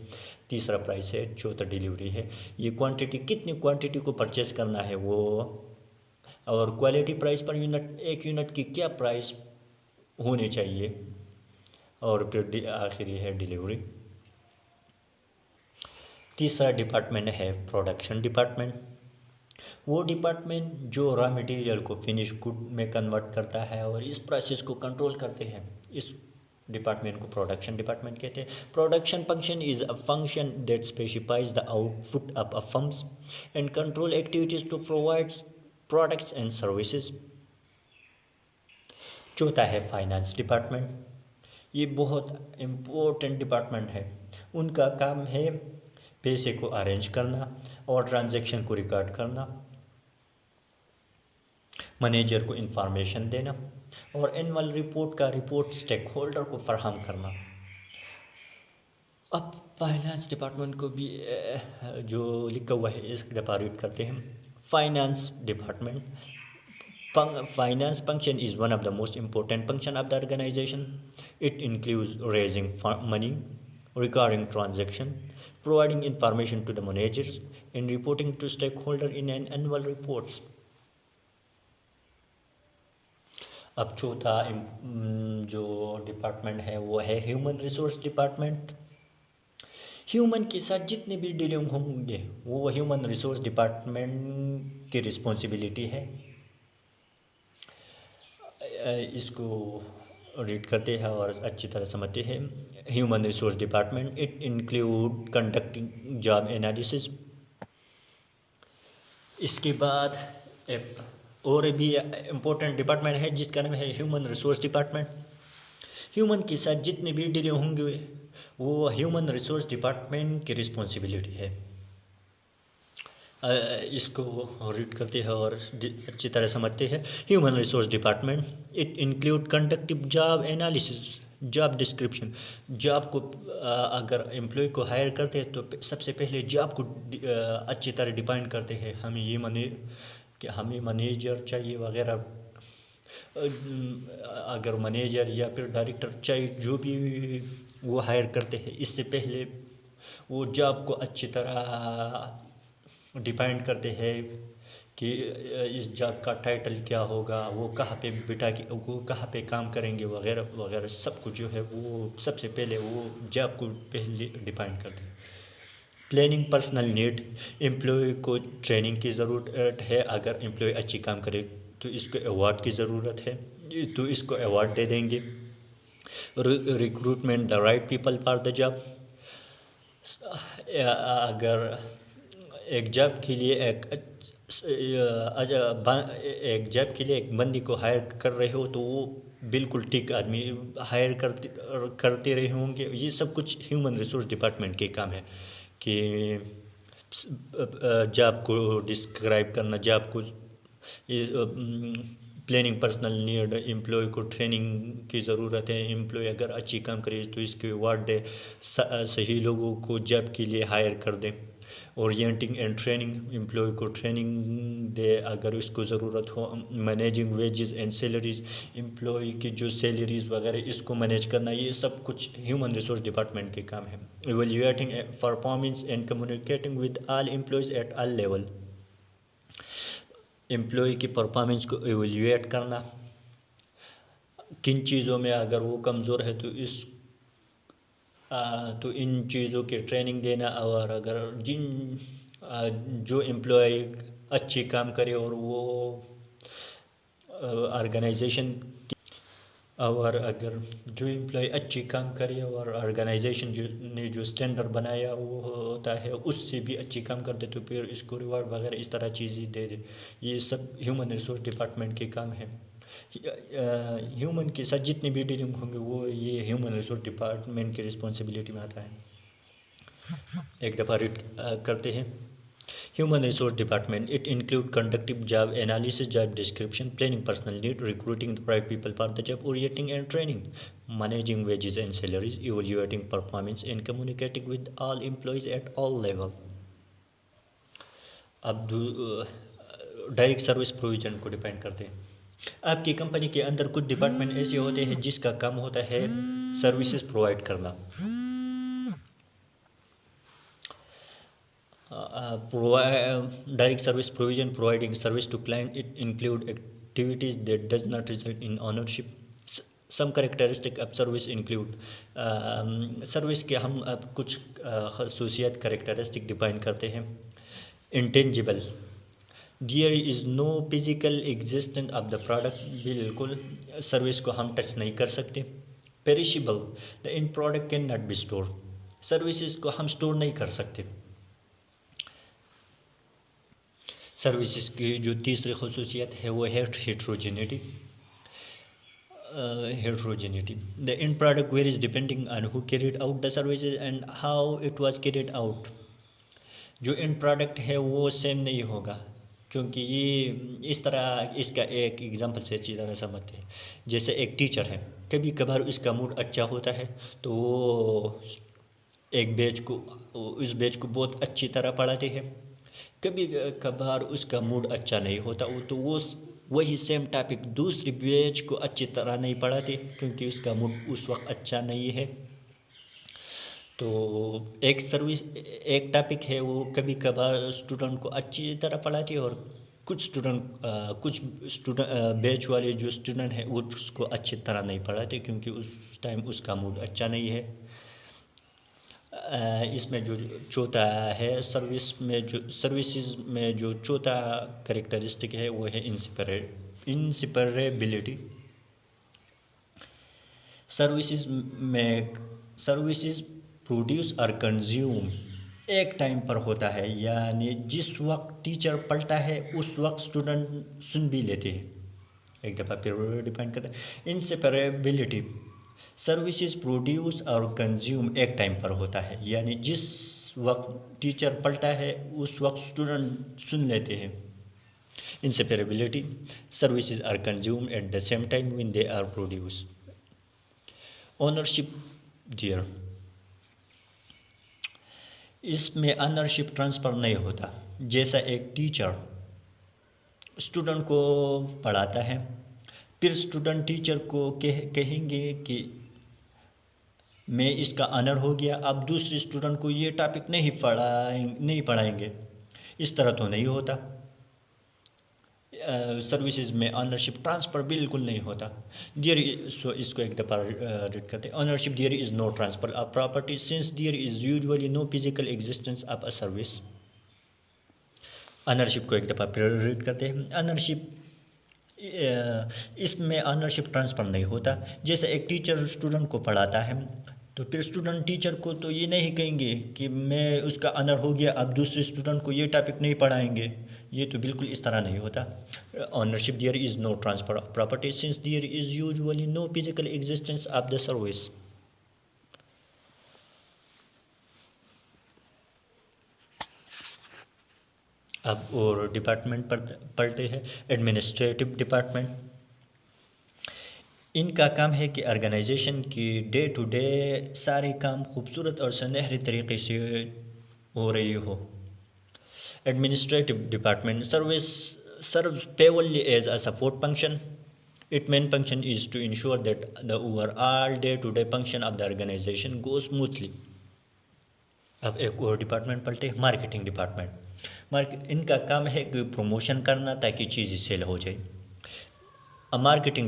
तीसरा प्राइस है, चौथा डिलीवरी है। ये क्वांटिटी, कितनी क्वांटिटी को परचेज करना है वो, और क्वालिटी प्राइस पर यूनिट, एक यूनिट की क्या प्राइस होनी चाहिए, और फिर आखिरी है डिलीवरी। तीसरा डिपार्टमेंट है प्रोडक्शन डिपार्टमेंट, वो डिपार्टमेंट जो रॉ मटेरियल को फिनिश गुड में कन्वर्ट करता है और इस प्रोसेस को कंट्रोल करते हैं, इस डिपार्टमेंट को प्रोडक्शन डिपार्टमेंट कहते हैं। Production function is a function that specifies the output of a firms and control activities to provide products and services. चौथा है फाइनेंस डिपार्टमेंट। ये बहुत इम्पोर्टेंट डिपार्टमेंट है। उनका काम है पैसे को अरेंज करना और ट्रांजैक्शन को रिकॉर्ड करना, मैनेजर को इंफॉर्मेशन देना और एनुअल रिपोर्ट का रिपोर्ट स्टेक होल्डर को फराहम करना। अब फाइनेंस डिपार्टमेंट को भी जो लिखा हुआ है इस दफ़ा रीड करते हैं। Finance department, finance function is one of the most important function of the organization. It includes raising money, recording transaction, providing information to the managers, and reporting to stakeholder in an annual reports. अब चौथा जो department है वो है human resource department. Human के साथ जितने भी डीलिंग होंगे वो ह्यूमन रिसोर्स डिपार्टमेंट की रिस्पॉन्सिबिलिटी है। इसको रीड करते हैं और अच्छी तरह समझते हैं। Human resource department, it include conducting job analysis. इसके बाद एक और भी इम्पोर्टेंट डिपार्टमेंट है जिसका नाम है ह्यूमन रिसोर्स डिपार्टमेंट। ह्यूमन के साथ जितने भी डीलिंग होंगे वो ह्यूमन रिसोर्स डिपार्टमेंट की रिस्पॉन्सिबिलिटी है। इसको रीड करते हैं और अच्छी तरह समझते हैं। Human resource department, it include conductive job analysis, job description. Job को अगर एम्प्लॉय को हायर करते हैं तो सबसे पहले जॉब को अच्छी तरह डिफाइन करते हैं। हमें ये कि हमें मैनेजर चाहिए वगैरह। अगर मैनेजर या फिर डायरेक्टर चाहिए जो भी वो हायर करते हैं, इससे पहले वो जॉब को अच्छी तरह डिफाइन करते हैं कि इस जॉब का टाइटल क्या होगा, वो कहाँ पे वो कहाँ पे काम करेंगे वगैरह वगैरह। सब कुछ जो है वो सबसे पहले वो जॉब को पहले डिफाइन करते हैं। प्लानिंग पर्सनल नीड, एम्प्लॉय को ट्रेनिंग की ज़रूरत है। अगर एम्प्लॉय अच्छी काम करे तो इसको अवार्ड की ज़रूरत है, तो इसको अवार्ड दे देंगे। Recruitment the right people for the job. अगर एक जॉब के लिए एक जॉब के लिए एक बंदी को हायर कर रहे हो तो वो बिल्कुल ठीक आदमी हायर करते रहे होंगे। ये सब कुछ ह्यूमन रिसोर्स डिपार्टमेंट के काम है कि जॉब को डिस्क्राइब करना, जॉब को प्लानिंग पर्सनल नीड, एम्प्लॉय को ट्रेनिंग की ज़रूरत है। एम्प्लॉय अगर अच्छी काम करे तो इसके अवार्ड दे, सही लोगों को जॉब के लिए हायर कर दें। ओरिएंटिंग एंड ट्रेनिंग, एम्प्लॉय को ट्रेनिंग दे अगर उसको ज़रूरत हो। Managing wages and salaries, employee की जो सैलरीज वगैरह इसको मैनेज करना, ये सब कुछ ह्यूमन रिसोर्स डिपार्टमेंट के काम है। Evaluating performance and communicating with all employees at all level, employee की परफॉर्मेंस को इवैल्यूएट करना, किन चीज़ों में अगर वो कमज़ोर है तो इन चीज़ों की ट्रेनिंग देना। और अगर जो एम्प्लॉय अच्छी काम करे और वो ऑर्गेनाइजेशन और अगर जो एम्प्लॉय अच्छी काम करे और ऑर्गेनाइजेशन ने जो स्टैंडर्ड बनाया वो होता है उससे भी अच्छी काम कर दे तो फिर इसको रिवार्ड वगैरह इस तरह चीज़ें दे दे। ये सब ह्यूमन रिसोर्स डिपार्टमेंट के काम है। ह्यूमन के साथ जितने भी डीलिंग होंगे वो ये ह्यूमन रिसोर्स डिपार्टमेंट की रिस्पॉन्सिबिलिटी में आता है। एक दफ़ा रीड करते हैं। Human resource department, it include conducting job analysis, job description, planning personal need, recruiting the right people for the job, orienting and training, managing wages and salaries, evaluating performance and communicating with all employees at all level. अब direct service provision को depend करते हैं। आपकी company के अंदर कुछ department ऐसे होते हैं जिसका काम होता है सर्विसेज प्रोवाइड करना। Direct service provision, providing service to client, it include activities that does not result in ownership. Some characteristic of service include service के हम अब कुछ खसूसियत करेक्टरिस्टिक डिफाइन करते हैं। Intangible, there is no physical existence of the product, बिल्कुल service को हम टच नहीं कर सकते। Perishable, the in product can not be store, services को हम स्टोर नहीं कर सकते। सर्विसेज की जो तीसरी खसूसियत है वो है heterogeneity, heterogeneity. The end product varies depending on who carried out the services and how it was carried out. जो एंड प्रोडक्ट है वो सेम नहीं होगा, क्योंकि ये इस तरह इसका एक एग्जांपल से अच्छी तरह समझते हैं। जैसे एक टीचर है, कभी कभार उसका मूड अच्छा होता है तो वो एक बैच को उस बैच को बहुत अच्छी तरह पढ़ाते हैं। कभी कभार उसका मूड अच्छा नहीं होता तो वो वही सेम टॉपिक दूसरी बैच को अच्छी तरह नहीं पढ़ाते, क्योंकि उसका मूड उस वक्त अच्छा नहीं है। तो एक टॉपिक है वो कभी कभार स्टूडेंट को अच्छी तरह पढ़ाती है, और कुछ स्टूडेंट बैच वाले जो स्टूडेंट है वो उसको अच्छी तरह नहीं पढ़ाते, क्योंकि उस टाइम उसका मूड अच्छा नहीं है। इसमें जो चौथा है सर्विसेज में जो चौथा कैरेक्टरिस्टिक है वो है इंसिपरेबिलिटी। सर्विसेज प्रोड्यूस और कंज्यूम एक टाइम पर होता है, यानी जिस वक्त टीचर पढ़ता है उस वक्त स्टूडेंट सुन भी लेते हैं। एक दफ़ा फिर डिफाइन करते हैं। इंसेपरेबिलिटी, सर्विसेज प्रोड्यूस और कंज्यूम एक टाइम पर होता है, यानी जिस वक्त टीचर पढ़ता है उस वक्त स्टूडेंट सुन लेते हैं। Inseparability, services are consume at the same time when they are produce. Ownership there, इसमें अनरशिप ट्रांसफ़र नहीं होता। जैसा एक टीचर स्टूडेंट को पढ़ाता है, फिर स्टूडेंट टीचर को कहेंगे कि मैं इसका ऑनर हो गया, अब दूसरे स्टूडेंट को ये टॉपिक नहीं पढ़ाएंगे। इस तरह तो नहीं होता। सर्विसेज में ऑनरशिप ट्रांसफ़र बिल्कुल नहीं होता। सो इसको एक दफ़ा रीड करते हैं। Ownership, there is no transfer of property since there is usually no physical existence of a service. Ownership को एक दफ़ा फिर रीड करते हैं। ऑनरशिप, इसमें ऑनरशिप ट्रांसफ़र नहीं होता। जैसे एक टीचर स्टूडेंट को पढ़ाता है तो फिर स्टूडेंट टीचर को तो ये नहीं कहेंगे कि मैं उसका ऑनर हो गया, अब दूसरे स्टूडेंट को ये टॉपिक नहीं पढ़ाएंगे। ये तो बिल्कुल इस तरह नहीं होता। Ownership, there is no transfer of property since there is usually no physical existence of the service. अब और डिपार्टमेंट पढ़ते हैं। एडमिनिस्ट्रेटिव डिपार्टमेंट, इनका काम है कि ऑर्गेनाइजेशन की डे टू डे सारे काम खूबसूरत और सुनहरे तरीके से हो रही हो। Administrative department serves purely as a support function. Its main function is to ensure that the overall day-to-day function of the organization goes smoothly. अब एक और डिपार्टमेंट पढ़ते हैं, मार्केटिंग डिपार्टमेंट। इनका काम है कि प्रमोशन करना ताकि चीज़ें सेल हो जाए। Marketing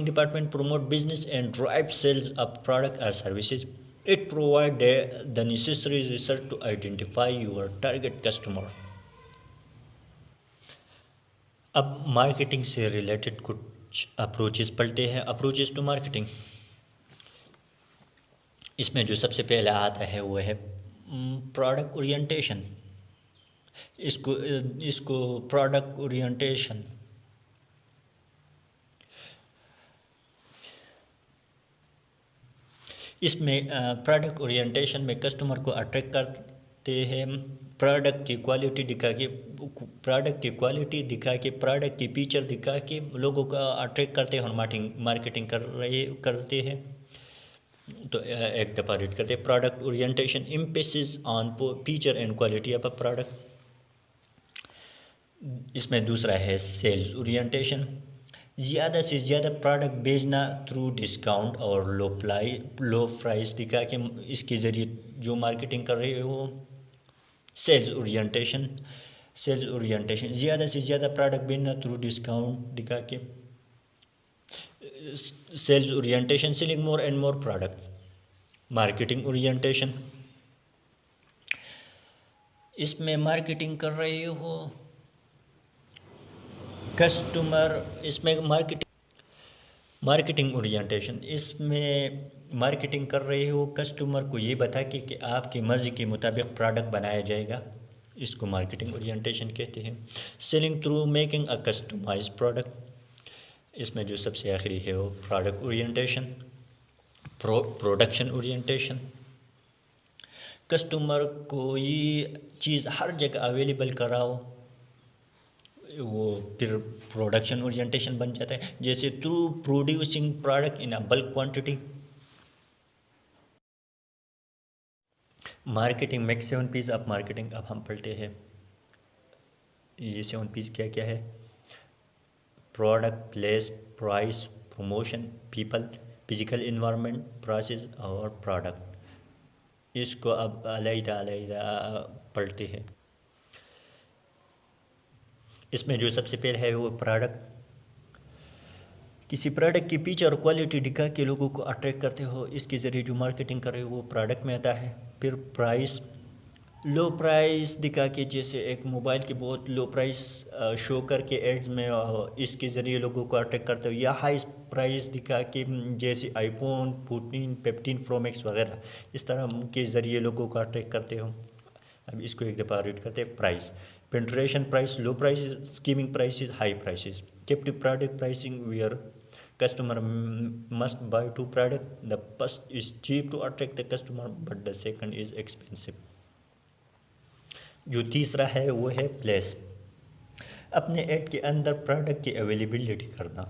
department promote business and drive sales of product or services. It provide the necessary research to identify your target customer. अब मार्केटिंग से रिलेटेड कुछ अप्रोचेस पढ़ते हैं। अप्रोचेस टू मार्केटिंग, इसमें जो सबसे पहले आता है वो है प्रोडक्ट ओरिएंटेशन। इसको प्रोडक्ट ओरिएंटेशन, इसमें प्रोडक्ट ओरिएंटेशन में कस्टमर को अट्रैक्ट करते हैं। प्रोडक्ट की क्वालिटी दिखा के प्रोडक्ट की फीचर दिखा के लोगों का अट्रैक्ट करते हैं और मार्केटिंग करते हैं। तो एक दफ़ा रीड करते हैं। Product orientation emphasis on feature and quality of a product. इसमें दूसरा है सेल्स ओरिएंटेशन, ज़्यादा से ज़्यादा प्रोडक्ट बेचना थ्रू डिस्काउंट और लो प्राइस दिखा के, इसके ज़रिए जो मार्केटिंग कर रहे हो। सेल्स ओरिएंटेशन, ज़्यादा से ज़्यादा प्रोडक्ट बेचना थ्रू डिस्काउंट दिखा के। Sales orientation, selling more and more product. Marketing orientation, इसमें मार्केटिंग कर रहे हो कस्टमर, इसमें मार्केटिंग ओरिएंटेशन, इसमें मार्केटिंग कर रहे हो कस्टमर को ये बता के कि आपकी मर्ज़ी के मुताबिक प्रोडक्ट बनाया जाएगा। इसको मार्केटिंग ओरिएंटेशन कहते हैं। Selling through making a customized product, इसमें जो सबसे आखिरी है वो product orientation, production orientation. Customer को ये चीज़ हर जगह अवेलेबल कराओ, वो फिर प्रोडक्शन ओरिएंटेशन बन जाता है, जैसे through producing product in a bulk quantity. Marketing mix 7 Ps of marketing. अब हम पढ़ते हैं ये 7 पीस क्या क्या है। Product, place, price, promotion, people, physical environment, process और प्रोडक्ट। इसको अब अलग-अलग पढ़ते हैं। इसमें जो सबसे पहले है वो प्रोडक्ट। किसी प्रोडक्ट की फीचर और क्वालिटी दिखा के लोगों को अट्रैक्ट करते हो, इसके ज़रिए जो मार्केटिंग कर रहे हो वो प्रोडक्ट में आता है। फिर प्राइस, लो प्राइस दिखा के, जैसे एक मोबाइल की बहुत लो प्राइस शो करके एड्स में इसके ज़रिए लोगों को अट्रैक्ट करते हो, या हाई प्राइस दिखा के जैसे आईफोन 14, 15 प्रो मैक्स वगैरह, इस तरह के ज़रिए लोगों को अट्रैक्ट करते हो। अब इसको एक दफ़ा रीड करते हैं। Price, penetration price, low price, skimming prices, high prices. Captive product pricing, where customer must buy two product, the first is cheap to attract the customer but the second is expensive। जो तीसरा है वो है place. अपने add के अंदर product की availability करना,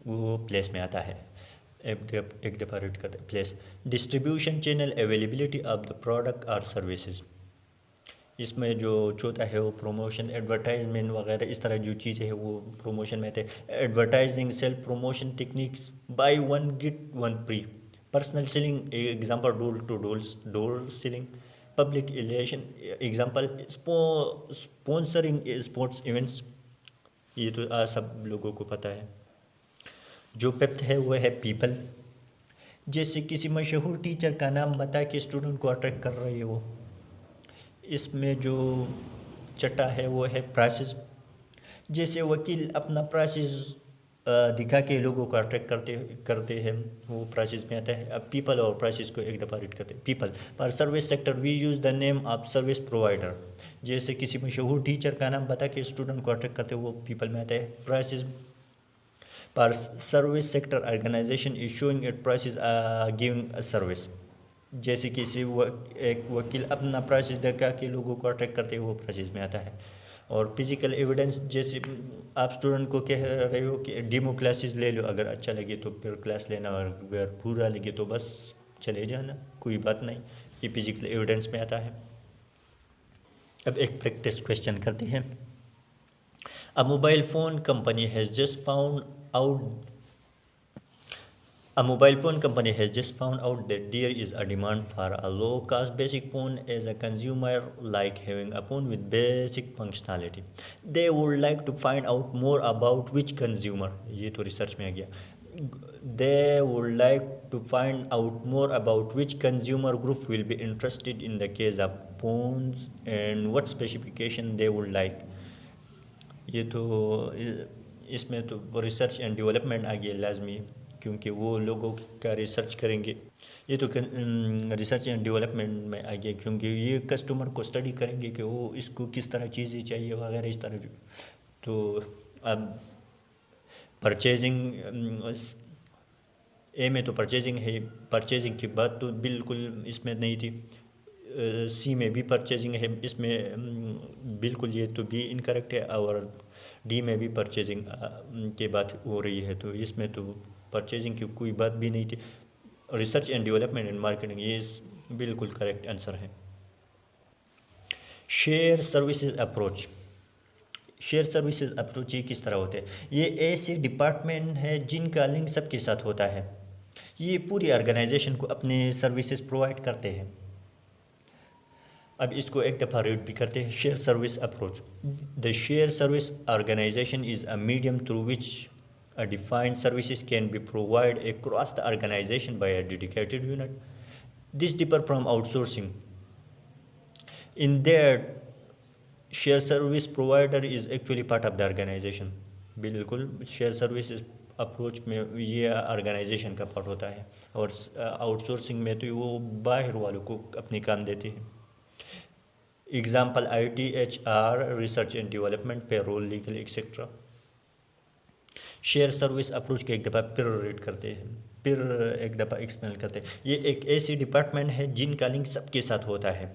वो प्लेस में आता है। एक दफ़ा रीड करते हैं। Place, distribution channel, availability of the product और सर्विसेज। इसमें जो चौथा है वो प्रमोशन, एडवर्टाइजमेंट वगैरह, इस तरह जो चीज़ें हैं वो प्रमोशन में आते हैं। Advertising, self promotion techniques, buy one get one free. Personal selling, example door to door selling. Public relation, example sponsoring sports events. ये तो सब लोगों को पता है। जो फिफ्थ है वो है पीपल, जैसे किसी मशहूर टीचर का नाम बता के स्टूडेंट को अट्रैक्ट कर रही है वो। इसमें जो छठा है वो है प्राइसेस, जैसे वकील अपना प्राइसेस दिखा के लोगों को अट्रैक्ट करते हैं, वो प्राइसेस में आता है। अब पीपल और प्राइसेस को एक दफ़ा रीड करते हैं। पीपल, पर service sector we use the name of service provider, जैसे किसी मशहूर टीचर का नाम बता के स्टूडेंट को अट्रैक्ट करते हैं, वो पीपल में आता है। प्राइसेस, पर service sector organization is showing it prices giving a service, जैसे किसी एक वकील अपना प्राइसेस दिखा के लोगों को अट्रैक्ट करते हैं, वो प्राइसेस में आता है। और फिजिकल एविडेंस, जैसे आप स्टूडेंट को कह रहे हो कि डेमो क्लासेस ले लो, अगर अच्छा लगे तो फिर क्लास लेना, और अगर पूरा लगे तो बस चले जाना, कोई बात नहीं, ये फिजिकल एविडेंस में आता है। अब एक प्रैक्टिस क्वेश्चन करते हैं। अ mobile phone company has just found out A mobile phone company has just found out that there is a demand for a low-cost basic phone. As a consumer like having a phone with basic functionality, they would like to find out more about which consumer, ये तो research में आ गया, they would like to find out more about which consumer group will be interested in the case of phones and what specification they would like। ये तो इसमें तो research and development आ गया लाजमी, क्योंकि वो लोगों का रिसर्च करेंगे। ये तो रिसर्च एंड डेवलपमेंट में आ गया, क्योंकि ये कस्टमर को स्टडी करेंगे कि वो इसको किस तरह चीज़ें चाहिए वगैरह, इस तरह। तो अब परचेजिंग, ए में तो परचेजिंग है, परचेजिंग की बात तो बिल्कुल इसमें नहीं थी। सी में भी परचेजिंग है, इसमें बिल्कुल ये तो भी इनकरेक्ट है। और डी में भी परचेजिंग की बात हो रही है, तो इसमें तो परचेजिंग की कोई बात भी नहीं थी। Research and development and marketing, ये बिल्कुल करेक्ट आंसर है। Share services approach, share services approach ये किस तरह होते हैं? ये ऐसे डिपार्टमेंट है जिनका लिंक सबके साथ होता है, ये पूरी ऑर्गेनाइजेशन को अपने सर्विसेज प्रोवाइड करते हैं। अब इसको एक दफ़ा रीड भी करते हैं। Share service approach, the share service organization is a medium through which a defined services can be provided across the organization by a dedicated unit. This differ from outsourcing in that share service provider is actually part of the organization। बिल्कुल share service approach में ये organisation का part होता है, और outsourcing में तो वो बाहर वालों को अपने काम देते हैं। Example IT, HR, research and development, payroll, legal etcetera. Share service approach के एक दफ़ा फिर रीड करते हैं, फिर एक दफ़ा एक्सप्लेन करते हैं। ये एक ऐसी डिपार्टमेंट है जिनका लिंक सबके साथ होता है।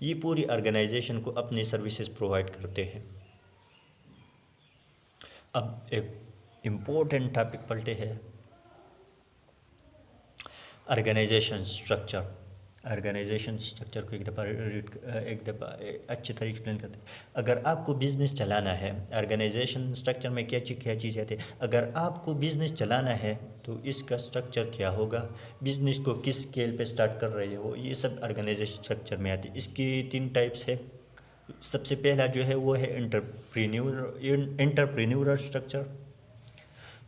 ये पूरी ऑर्गेनाइजेशन को अपनी सर्विसेज प्रोवाइड करते हैं। अब एक इम्पोर्टेंट टॉपिक पलटे हैं, ऑर्गेनाइजेशन स्ट्रक्चर। ऑर्गेनाइजेशन स्ट्रक्चर को एक दफ़ा अच्छी तरह एक्सप्लेन करते हैं। अगर आपको बिज़नेस चलाना है, ऑर्गेनाइजेशन स्ट्रक्चर में क्या चीज़ आती है। अगर आपको बिज़नेस चलाना है तो इसका स्ट्रक्चर क्या होगा, बिज़नेस को किस स्केल पे स्टार्ट कर रहे हो, ये सब ऑर्गेनाइजेशन स्ट्रक्चर में आती है। इसकी 3 टाइप्स है। सबसे पहला जो है वो है एंटरप्रेन्योरल स्ट्रक्चर।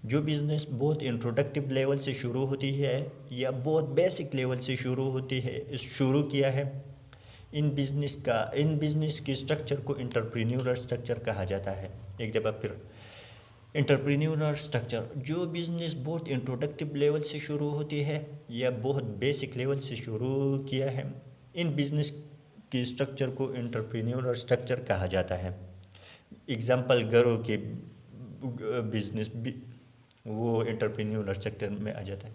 जो बिज़नेस बहुत इंट्रोडक्टिव लेवल से शुरू होती है या बहुत बेसिक लेवल से शुरू होती है, शुरू किया है, इन बिज़नेस के स्ट्रक्चर को एंटरप्रेन्योरल स्ट्रक्चर कहा जाता है। एक दफ़ा फिर, एंटरप्रेन्योरल स्ट्रक्चर, जो बिज़नेस बहुत इंट्रोडक्टिव लेवल से शुरू होती है या बहुत बेसिक लेवल से शुरू किया है, इन बिज़नेस के स्ट्रक्चर को एंटरप्रेन्योरल स्ट्रक्चर कहा जाता है। एग्जाम्पल, घरों के बिजनेस वो एंटरप्रेन्योरल स्ट्रक्चर में आ जाता है।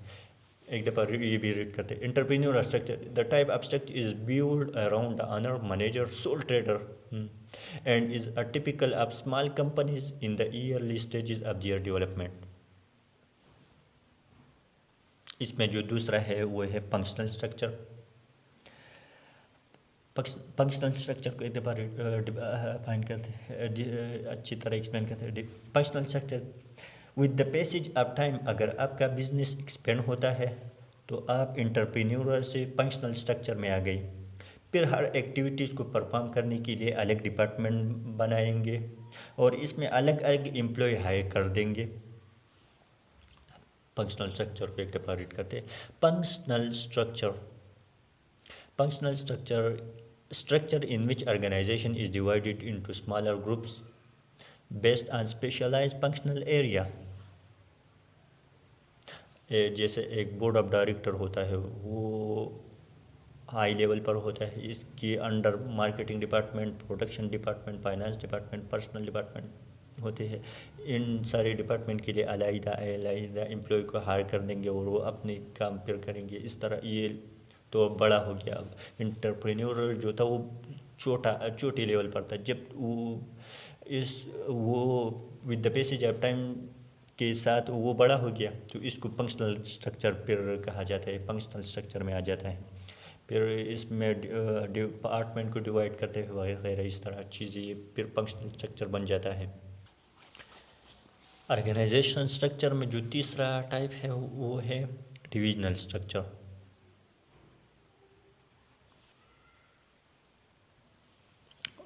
एक दफ़ा ये भी रीड करते हैं। Entrepreneurial structure, the type of structure is build around the owner, manager, soul trader and is a typical of small companies in the yearly stages of their development. इसमें जो दूसरा है वो है फंक्शनल स्ट्रक्चर। फंक्शनल स्ट्रक्चर को एक दफ़ा find करते हैं, अच्छी तरह एक्सप्लेन करते हैं। Functional structure, with the passage of time, अगर आपका बिजनेस एक्सपेंड होता है तो आप एंटरप्रेन्योरल से फंक्शनल स्ट्रक्चर में आ गई। फिर हर एक्टिविटीज़ को परफॉर्म करने के लिए अलग डिपार्टमेंट बनाएंगे और इसमें अलग अलग एम्प्लॉय हायर कर देंगे। फंक्शनल स्ट्रक्चर को एक दफ़ा रीड करते हैं। Functional structure, functional structure in which organization is divided into smaller groups based on specialized functional area। जैसे एक बोर्ड ऑफ डायरेक्टर होता है, वो हाई लेवल पर होता है। इसके under marketing department, production department, finance department, personal department होते हैं। इन सारे डिपार्टमेंट के लिए अलग-अलग एम्प्लॉय को हायर कर देंगे और वो अपने काम फिर करेंगे। इस तरह ये तो बड़ा हो गया। अब एंटरप्रेन्योर जो था वो छोटे लेवल पर था। जब वो with the passage of time के साथ वो बड़ा हो गया तो इसको फंक्शनल स्ट्रक्चर फिर कहा जाता है, फंक्शनल स्ट्रक्चर में आ जाता है। फिर इसमें डिपार्टमेंट को डिवाइड करते हुए वगैरह इस तरह चीज़ें, फिर फंक्शनल स्ट्रक्चर बन जाता है। ऑर्गेनाइजेशन स्ट्रक्चर में जो तीसरा टाइप है वो है divisional structure.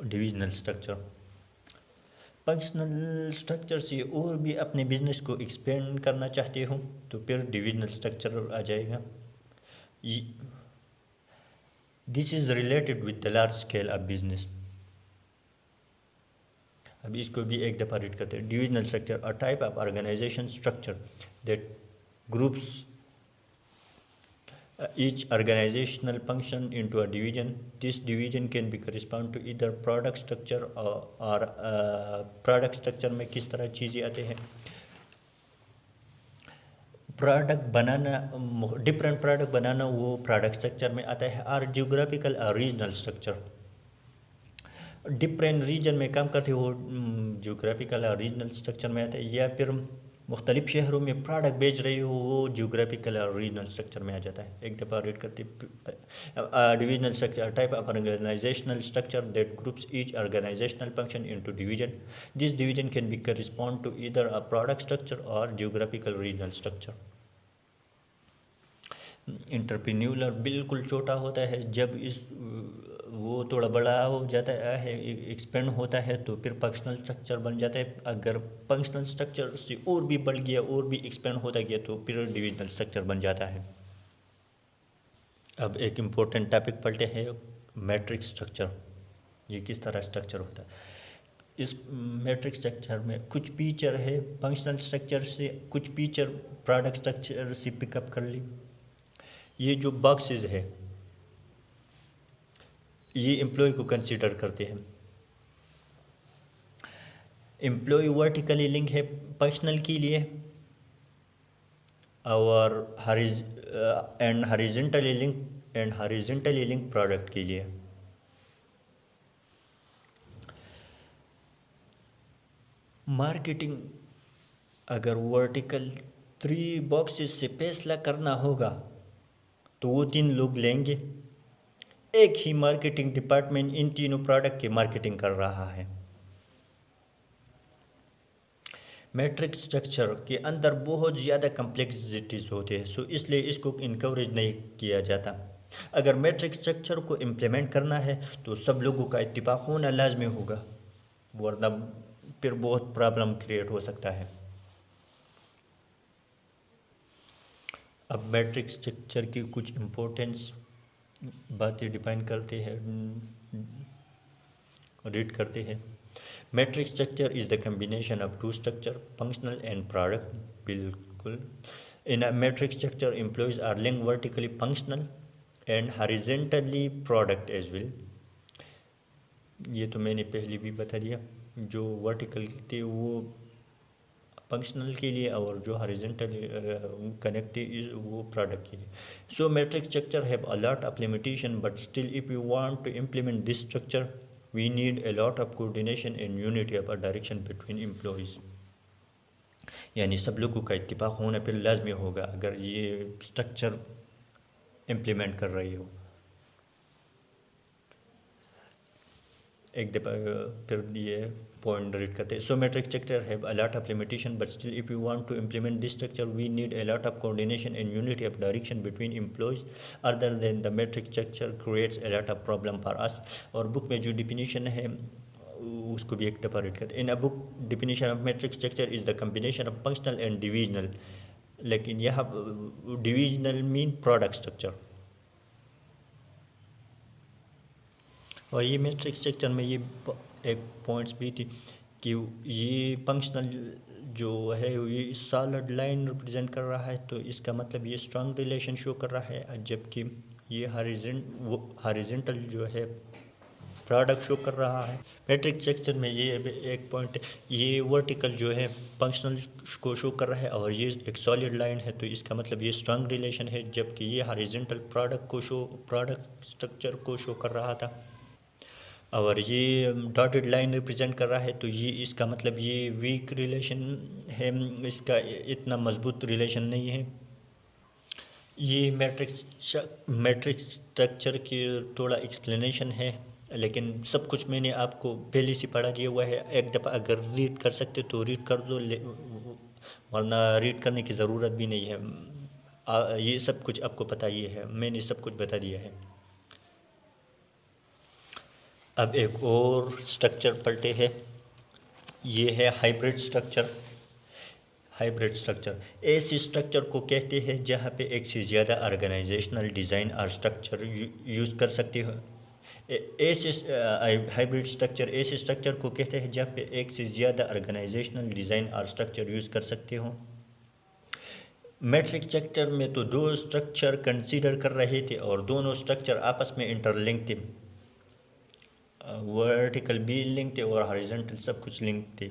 Divisional structure, functional structure से और भी अपने बिजनेस को एक्सपेंड करना चाहते हो तो फिर डिविजनल स्ट्रक्चर आ जाएगा। This is related with the large scale of business. अभी इसको भी एक दफ़ा रीड करते हैं। Divisional structure, a type of organization structure that groups each organizational function into a division. This division can be correspond to either product structure or product structure में किस तरह चीज़ें आते हैं। प्रोडक्ट बनाना, डिफरेंट प्रोडक्ट बनाना वो product structure में आता है। और जियोग्राफिकल और रीजनल स्ट्रक्चर, डिफरेंट रीजन में काम करते हो जियोग्राफिकल और रीजनल स्ट्रक्चर में आता है। या फिर मुख्तलिफ शहरों में प्रोडक्ट बेच रहे हो वो जियोग्राफिकल और रीजनल स्ट्रक्चर में आ जाता है। एक दफ़ा रीड करते, divisional structure, type of organisational structure that groups each organisational function into division. This division can be correspond to either a product structure और जियोग्राफिकल रीजनल स्ट्रक्चर। एंटरप्रेन्योर बिल्कुल छोटा होता है, जब वो थोड़ा बड़ा हो जाता है, एक्सपेंड होता है तो फिर फंक्शनल स्ट्रक्चर बन जाता है। अगर फंक्शनल स्ट्रक्चर से और भी बढ़ गया और भी एक्सपेंड होता गया तो फिर डिविजनल स्ट्रक्चर बन जाता है। अब एक इम्पोर्टेंट टॉपिक पलटे हैं, मैट्रिक्स स्ट्रक्चर। ये किस तरह स्ट्रक्चर होता है। इस मैट्रिक्स स्ट्रक्चर में कुछ फीचर है फंक्शनल स्ट्रक्चर से, कुछ फीचर प्रोडक्ट स्ट्रक्चर से पिकअप कर ली। ये जो बॉक्सेस है ये एम्प्लॉय को कंसीडर करते हैं। एम्प्लॉय वर्टिकली लिंक है पर्सनल के लिए, और हॉरिजॉन्टली लिंक प्रोडक्ट के लिए। मार्केटिंग अगर वर्टिकल 3 बॉक्सेस से फैसला करना होगा तो वो 3 लोग लेंगे। एक ही मार्केटिंग डिपार्टमेंट इन तीनों प्रोडक्ट की मार्केटिंग कर रहा है। मैट्रिक्स स्ट्रक्चर के अंदर बहुत ज़्यादा कम्प्लेक्सिटीज़ होते हैं, सो इसलिए इसको इनकवरेज नहीं किया जाता। अगर मैट्रिक्स स्ट्रक्चर को इम्प्लीमेंट करना है तो सब लोगों का इत्तेफाक होना लाजमी होगा, वरना फिर बहुत प्रॉब्लम क्रिएट हो सकता है। अब मैट्रिक्स स्ट्रक्चर की कुछ इम्पोर्टेंस बातें डिफाइन करते हैं, रीड करते हैं। Matrix structure is the combination of two structure, functional and product. बिल्कुल, in a matrix structure employees are link vertically functional and horizontally product as well. ये तो मैंने पहले भी बता दिया, जो वर्टिकल थे वो फंक्शनल के लिए और जो हॉरिजॉन्टली कनेक्टेड वो प्रोडक्ट के लिए। So matrix structure have a lot of limitation, but still if you want to implement this structure we need a lot of coordination and unity of a direction between employees। यानी सब लोगों का इत्तेफाक होना फिर लाजमी होगा अगर ये स्ट्रक्चर इम्प्लीमेंट कर रही हो। एक दफ़ा फिर ये पॉइंट रीड करते हैं। So matrix structure have a lot of limitation, but still if you want to implement this structure we need a lot of coordination and unity of direction between employees, other than the matrix structure creates a lot of problem for us। और book में जो definition है उसको भी एक दफ़ा read करते हैं। In a book definition of matrix structure is the combination of functional and divisional, लेकिन यहाँ डिविजनल मीन प्रोडक्ट स्ट्रक्चर। और ये मैट्रिक्स स्ट्रक्चर में ये एक पॉइंट्स भी थी कि ये फंक्शनल जो है ये सॉलिड लाइन रिप्रेजेंट कर रहा है, तो इसका मतलब ये स्ट्रांग रिलेशन शो कर रहा है, जबकि ये हॉरिजॉन्टल जो है प्रोडक्ट शो कर रहा है। मैट्रिक्स स्ट्रक्चर में ये एक पॉइंट, ये वर्टिकल जो है फंक्शनल को शो कर रहा है और ये एक सॉलिड लाइन है, तो इसका मतलब ये स्ट्रांग रिलेशन है, जबकि ये हॉरिजॉन्टल प्रोडक्ट स्ट्रक्चर को शो कर रहा था। और ये डॉटेड लाइन रिप्रेजेंट कर रहा है, तो ये इसका मतलब ये वीक रिलेशन है, इसका इतना मजबूत रिलेशन नहीं है। ये मैट्रिक्स स्ट्रक्चर की थोड़ा एक्सप्लेनेशन है, लेकिन सब कुछ मैंने आपको पहले से पढ़ा दिया हुआ है। एक दफ़ा अगर रीड कर सकते तो रीड कर दो, वरना रीड करने की ज़रूरत भी नहीं है। ये सब कुछ आपको पता ही है, मैंने सब कुछ बता दिया है। अब एक और स्ट्रक्चर पलटे हैं, ये है हाइब्रिड स्ट्रक्चर। हाइब्रिड स्ट्रक्चर ऐसे स्ट्रक्चर को कहते हैं जहाँ पे एक से ज़्यादा ऑर्गेनाइजेशनल डिज़ाइन और स्ट्रक्चर यूज़ कर सकते हो। ऐसे हाइब्रिड स्ट्रक्चर ऐसे स्ट्रक्चर को कहते हैं जहाँ पे एक से ज़्यादा ऑर्गेनाइजेशनल डिज़ाइन और स्ट्रक्चर यूज़ कर सकते हो। मैट्रिक्स स्ट्रक्चर में तो 2 स्ट्रक्चर कंसीडर कर रहे थे और दोनों स्ट्रक्चर आपस में इंटरलिंक थे, वर्टिकल भी लिंक थे और हॉरिजॉन्टल सब कुछ लिंक थे।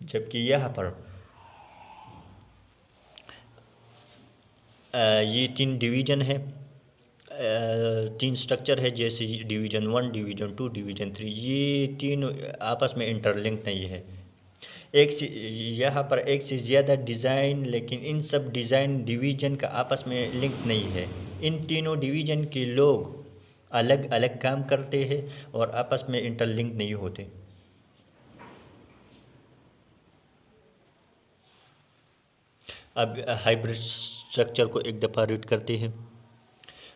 जबकि यहाँ पर ये 3 डिवीज़न है, 3 स्ट्रक्चर है, जैसे डिवीज़न 1, डिवीज़न 2, डिवीज़न 3, ये 3 आपस में इंटरलिंक नहीं है। एक से यहाँ पर एक से ज़्यादा डिज़ाइन, लेकिन इन सब डिज़ाइन डिवीज़न का आपस में लिंक नहीं है। इन तीनों डिवीज़न के लोग अलग अलग काम करते हैं और आपस में इंटरलिंक नहीं होते। अब हाइब्रिड स्ट्रक्चर को एक दफ़ा रीड करते हैं।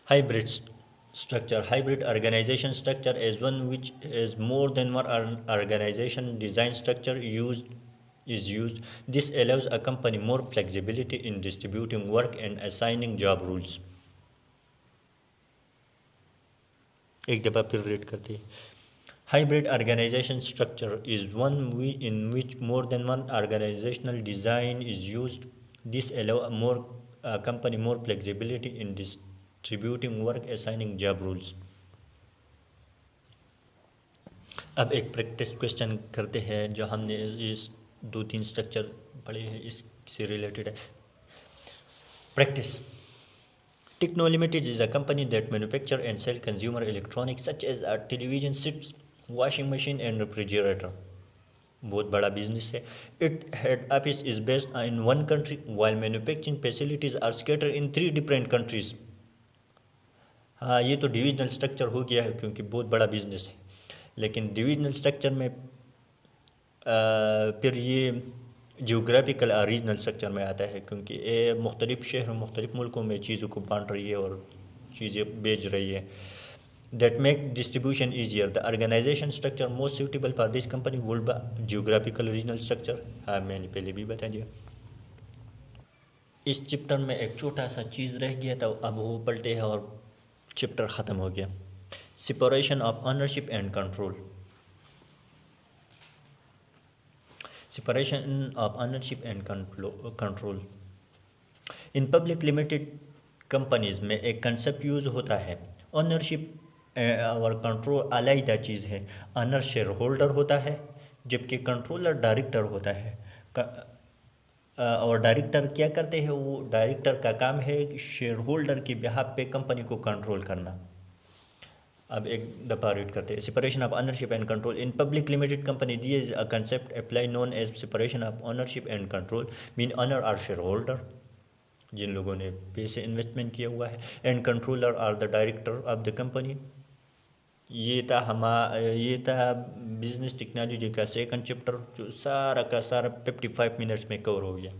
Hybrid structure, hybrid organization structure is one which is more than one organization design structure is used. This allows a company more flexibility in distributing work and assigning job roles। एक दफ़ा फिर read करते हैं। Hybrid organization structure is one in which more than one organizational design is used. This allows a company more flexibility in distributing work, assigning job roles। अब एक practice question करते हैं जो हमने इस 2-3 स्ट्रक्चर पढ़े हैं इससे रिलेटेड है। Practice. Techno Limited is a company that manufacture and sell consumer electronics such as television sets, washing machine and refrigerator. बहुत बड़ा बिजनेस है। It head office is based in one country while manufacturing facilities are scattered in 3 different countries. हाँ, ये तो divisional structure हो गया है क्योंकि बहुत बड़ा बिजनेस है, लेकिन डिविजनल स्ट्रक्चर में फिर ये जियोग्राफिकल रीजनल स्ट्रक्चर में आता है क्योंकि ये मुख्तलिफ़ शहर मुख्तलिफ़ मुल्कों में चीज़ों को बांट रही है और चीज़ें बेच रही है। That make distribution easier. The organization structure most suitable for this company would be geographical regional structure. हाँ, मैंने पहले भी बता दिया। इस चैप्टर में एक छोटा सा चीज़ रह गया था, अब वो पलटे है और चैप्टर ख़त्म हो गया। Separation of ownership and control. Separation of ownership and control. In public limited companies में एक कंसेप्ट यूज़ होता है। ओनरशिप और कंट्रोल अलग चीज़ है। ओनर शेयर होल्डर होता है जबकि कंट्रोलर डायरेक्टर होता है। और डायरेक्टर क्या करते हैं, वो डायरेक्टर का काम है शेयर होल्डर के बिहाफ पे कंपनी को कंट्रोल करना। अब एक दफ़ा रीड करते हैं। Separation of ownership and control in public limited company this a concept apply known as separation of ownership and control mean owner are share holder जिन लोगों ने पैसे इन्वेस्टमेंट किया हुआ है, and controller are the director of the company. ये था business technology का सेकंड चैप्टर जो सारा का सारा 55 मिनट्स में कवर हो गया।